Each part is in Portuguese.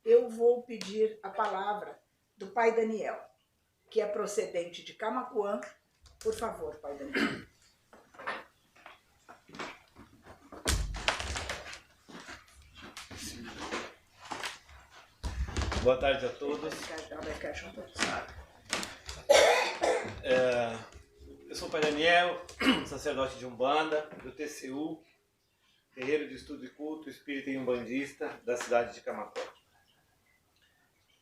eu vou pedir a palavra do Pai Daniel, que é procedente de Camaquã. Por favor, Pai Daniel. Boa tarde a todos. Eu sou o Pai Daniel, sacerdote de Umbanda, do TCU, Terreiro de Estudo e Culto Espírita e Umbandista, da cidade de Camaquã.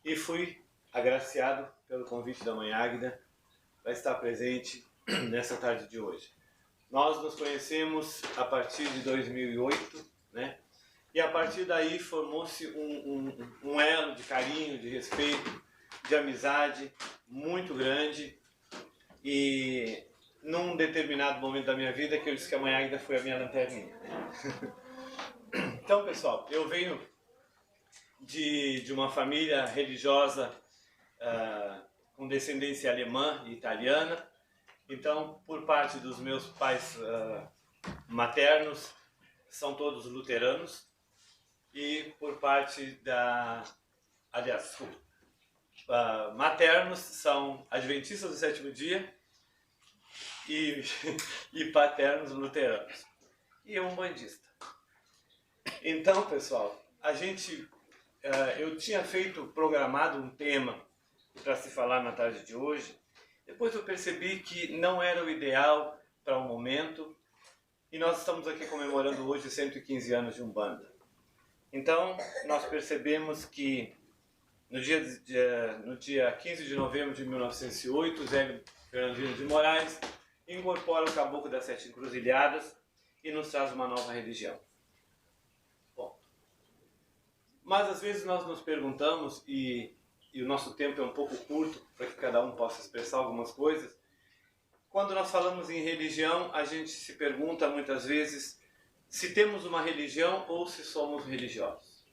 E fui agraciado pelo convite da Mãe Águida para estar presente nessa tarde de hoje. Nós nos conhecemos a partir de 2008, né? E a partir daí formou-se um elo de carinho, de respeito, de amizade muito grande. E num determinado momento da minha vida que eu disse que a Mãe Águida foi a minha lanterninha. Então, pessoal, eu venho de uma família religiosa com descendência alemã e italiana. Então, por parte dos meus pais maternos, são todos luteranos. E por parte maternos são adventistas do sétimo dia e paternos luteranos. E eu umbandista. Então, pessoal, eu tinha programado um tema para se falar na tarde de hoje. Depois eu percebi que não era o ideal para o momento. E nós estamos aqui comemorando hoje 115 anos de Umbanda. Então, nós percebemos que no dia 15 de novembro de 1908, Zé Fernandino de Moraes incorpora o Caboclo das Sete Encruzilhadas e nos traz uma nova religião. Bom, mas às vezes nós nos perguntamos, e o nosso tempo é um pouco curto para que cada um possa expressar algumas coisas, quando nós falamos em religião, a gente se pergunta muitas vezes se temos uma religião ou se somos religiosos.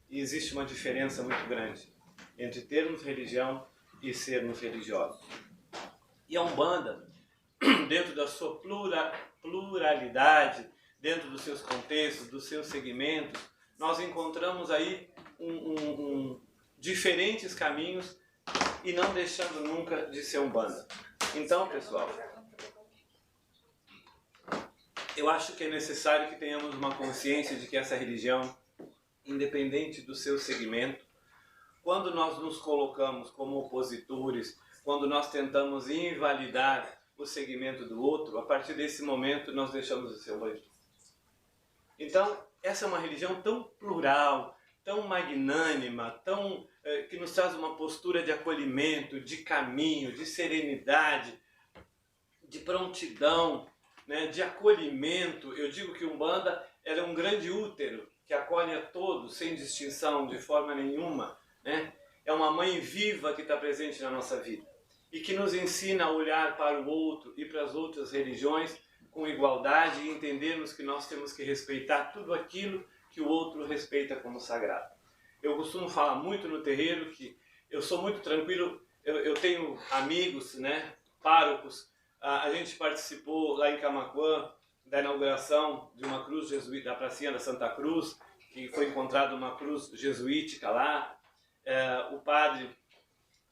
E existe uma diferença muito grande entre termos religião e sermos religiosos. E a Umbanda, dentro da sua pluralidade, dentro dos seus contextos, dos seus segmentos, nós encontramos aí diferentes caminhos e não deixando nunca de ser Umbanda. Então, pessoal, eu acho que é necessário que tenhamos uma consciência de que essa religião, independente do seu segmento, quando nós nos colocamos como opositores, quando nós tentamos invalidar o segmento do outro, a partir desse momento nós deixamos de ser umbandista. Então, essa é uma religião tão plural, tão magnânima, que nos traz uma postura de acolhimento, de caminho, de serenidade, de prontidão, né, de acolhimento. Eu digo que Umbanda ela é um grande útero que acolhe a todos, sem distinção, de forma nenhuma, né? É uma mãe viva que está presente na nossa vida e que nos ensina a olhar para o outro e para as outras religiões com igualdade e entendermos que nós temos que respeitar tudo aquilo que o outro respeita como sagrado. Eu costumo falar muito no terreiro que eu sou muito tranquilo, eu tenho amigos, né, párocos. A gente participou lá em Camaquã da inauguração de uma cruz jesuítica, da pracinha da Santa Cruz, que foi encontrada uma cruz jesuítica lá. O padre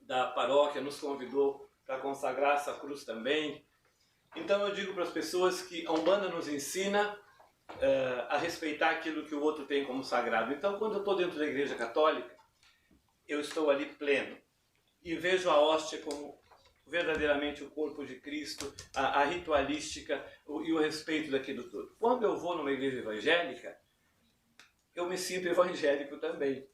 da paróquia nos convidou para consagrar essa cruz também. Então eu digo para as pessoas que a Umbanda nos ensina a respeitar aquilo que o outro tem como sagrado. Então, quando eu estou dentro da Igreja Católica, eu estou ali pleno e vejo a hóstia como verdadeiramente o corpo de Cristo, a ritualística e o respeito daquilo tudo. Quando eu vou numa igreja evangélica, eu me sinto evangélico também.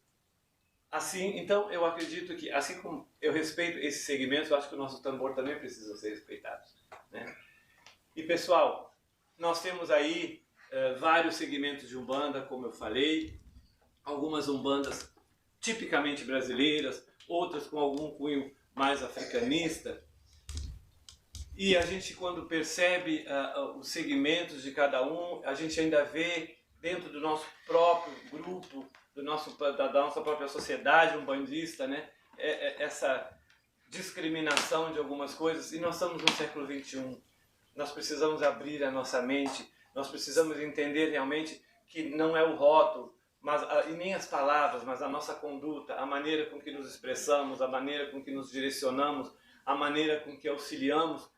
Assim, então eu acredito que, assim como eu respeito esses segmentos, eu acho que o nosso tambor também precisa ser respeitado, né? E pessoal, nós temos aí vários segmentos de Umbanda, como eu falei, algumas Umbandas tipicamente brasileiras, outras com algum cunho mais africanista. E a gente, quando percebe os segmentos de cada um, a gente ainda vê dentro do nosso próprio grupo, da nossa própria sociedade umbandista, né, essa discriminação de algumas coisas. E nós estamos no século XXI. Nós precisamos abrir a nossa mente, nós precisamos entender realmente que não é o rótulo, e nem as palavras, mas a nossa conduta, a maneira com que nos expressamos, a maneira com que nos direcionamos, a maneira com que auxiliamos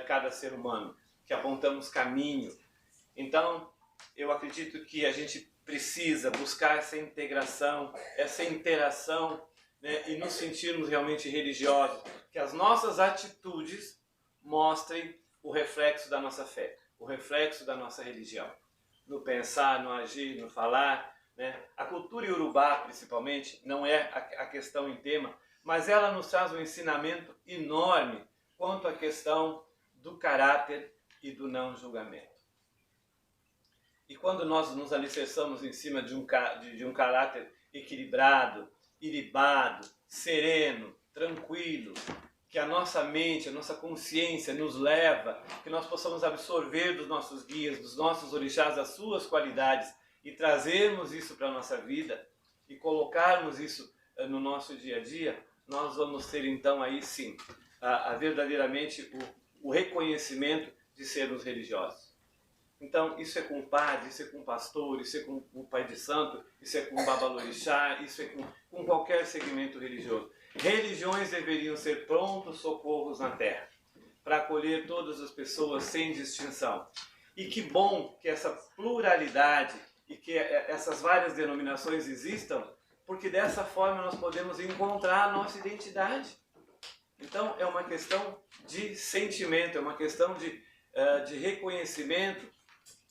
cada ser humano, que apontamos caminho. Então, eu acredito que a gente precisa buscar essa integração, essa interação, né, e nos sentirmos realmente religiosos, que as nossas atitudes mostrem o reflexo da nossa fé, o reflexo da nossa religião, no pensar, no agir, no falar, né? A cultura iorubá, principalmente, não é a questão em tema, mas ela nos traz um ensinamento enorme quanto à questão do caráter e do não julgamento. E quando nós nos alicerçamos em cima de um caráter equilibrado, ilibado, sereno, tranquilo, que a nossa mente, a nossa consciência nos leva, que nós possamos absorver dos nossos guias, dos nossos orixás, as suas qualidades e trazermos isso para a nossa vida e colocarmos isso no nosso dia a dia, nós vamos ter então aí sim, verdadeiramente o reconhecimento de sermos religiosos. Então, isso é com o padre, isso é com o pastor, isso é com o pai de santo, isso é com o babalorixá, isso é com qualquer segmento religioso. Religiões deveriam ser prontos socorros na terra, para acolher todas as pessoas sem distinção. E que bom que essa pluralidade e que essas várias denominações existam, porque dessa forma nós podemos encontrar a nossa identidade. Então, é uma questão de sentimento, é uma questão de reconhecimento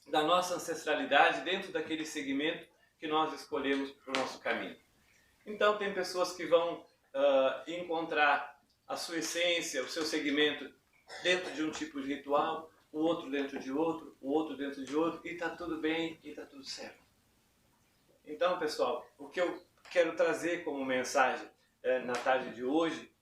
da nossa ancestralidade dentro daquele segmento que nós escolhemos para o nosso caminho. Então, tem pessoas que vão encontrar a sua essência, o seu segmento dentro de um tipo de ritual, o outro dentro de outro, o outro dentro de outro, e está tudo bem, e está tudo certo. Então, pessoal, o que eu quero trazer como mensagem na tarde de hoje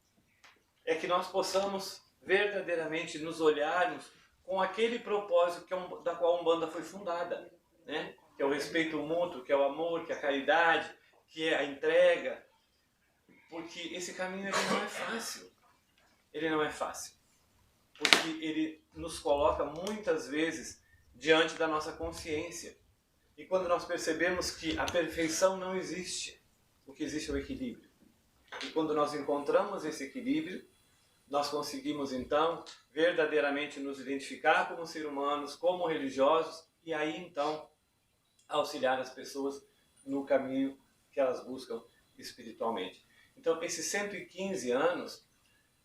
é que nós possamos verdadeiramente nos olharmos com aquele propósito da qual a Umbanda foi fundada, né? Que é o respeito mútuo, que é o amor, que é a caridade, que é a entrega, porque esse caminho ele não é fácil. Ele não é fácil, porque ele nos coloca muitas vezes diante da nossa consciência. E quando nós percebemos que a perfeição não existe, o que existe é o equilíbrio. E quando nós encontramos esse equilíbrio, nós conseguimos então verdadeiramente nos identificar como seres humanos, como religiosos, e aí então auxiliar as pessoas no caminho que elas buscam espiritualmente. Então, esses 115 anos,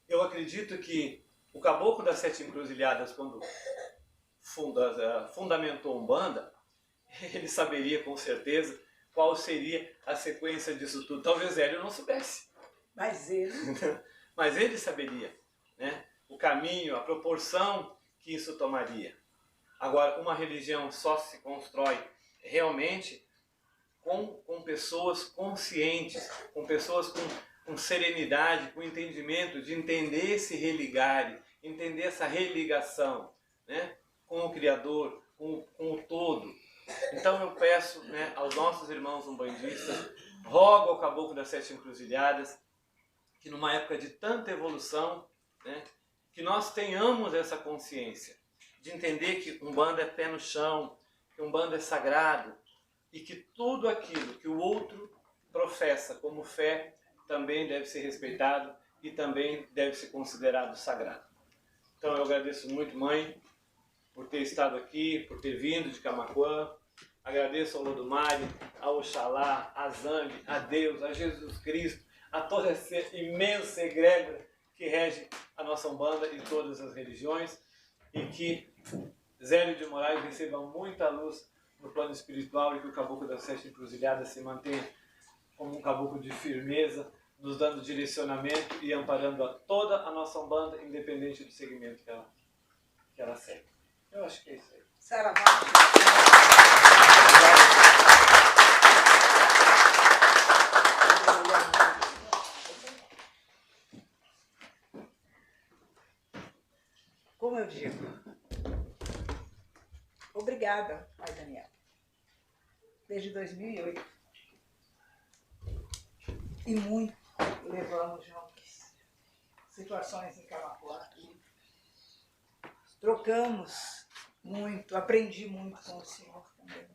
eu acredito que o Caboclo das Sete Encruzilhadas, quando fundamentou a Umbanda, ele saberia com certeza qual seria a sequência disso tudo. Talvez Hélio não soubesse. Mas ele saberia, né? O caminho, a proporção que isso tomaria. Agora, uma religião só se constrói realmente com pessoas conscientes, com pessoas com serenidade, com entendimento de entender esse religare, entender essa religação, né, com o Criador, com o todo. Então eu peço, né, aos nossos irmãos umbandistas, rogo ao Caboclo das Sete Encruzilhadas, que numa época de tanta evolução, né, que nós tenhamos essa consciência de entender que Umbanda é pé no chão, que Umbanda é sagrado, e que tudo aquilo que o outro professa como fé também deve ser respeitado e também deve ser considerado sagrado. Então eu agradeço muito, mãe, por ter estado aqui, por ter vindo de Camaquã. Agradeço ao Lodumare, ao Oxalá, a Zambi, a Deus, a Jesus Cristo, a toda essa imensa egrégora que rege a nossa Umbanda e todas as religiões, e que Zélio de Moraes receba muita luz no plano espiritual e que o Caboclo das Sete Encruzilhadas se mantenha como um caboclo de firmeza, nos dando direcionamento e amparando a toda a nossa Umbanda, independente do segmento que ela segue. Eu acho que é isso aí. Saravá. Como eu digo, obrigada, pai Daniel. Desde 2008. E muito levamos juntos. Situações em Camaquã. Trocamos muito, aprendi muito com o senhor também.